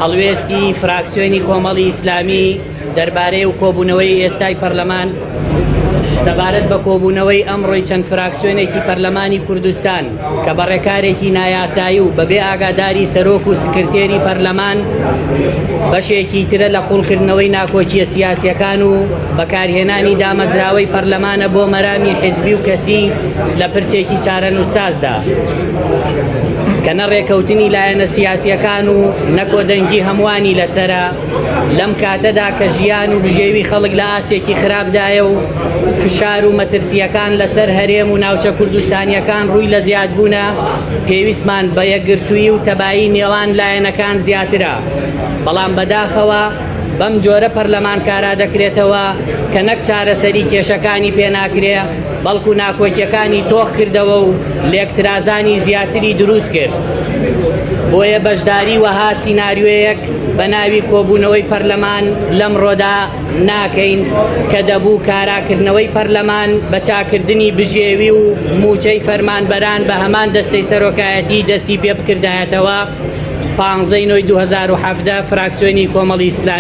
هەڵوێستی فراکسیۆنی کۆمەڵی ئیسلامی دەربارەی و کۆبوونەوەی ئێستای پەرلەمان سەبارەت بە کۆبوونەوەی ئەمڕۆی چەند فراکسیۆنێکی پەرلەمانی کوردستان کە بەڕێکارێکی نایاسایی و بەبێ ئاگاداری سەرۆک و سکرتێری پەرلەمان بەشێکی ترە لە قوڵکردنەوەی ناکۆچیە سیاسیەکان و بەکارهێنانی دامەزراوەی پەرلەمانە بۆ مەرامی حیزبی و کەسی لە پرسێکی چارەنووسسازدا کە نە ڕێکەوتنی لایەنە سیاسیەکان و نەکۆدەنگی هەمووانی لەسرە لەم کاتەدا کە ژیان و بژێوی خەڵک لە ئاسێکی خراپدایە و فشار و مەترسیەکان لەسەر هەرێم و ناوچە کوردستانیەکان ڕووی لە زیادبوونە پێویستمان بە یەکگرتووی و تەبایی نێوان لایەنەکان زیاترە بەڵام بەداخەوە بەم جۆرە پەرلەمانکارا دەکرێتەوە کە نەک چارەسەری کێشەکانی پێناکرێ بەڵکو ناکۆکیەکانی تۆخ کردەوە و لێکترازانی زیاتری دروست کرد. بۆیە بەشداری وەها سیناریۆیەک بە ناوی کۆبوونەوەی پەرلەمان لەم ڕۆدا ناکەین کە دەبوو کاراکردنەوەی پەرلەمان بە چاکردنی بژێوی و موچەی فەرمانبەران بە هەمان دەستەی سەرۆکایەتی دەستی پێ بکردایەتەوە 15 نۆی 2017 فراکسیۆنی کۆمەڵی ئیسلامی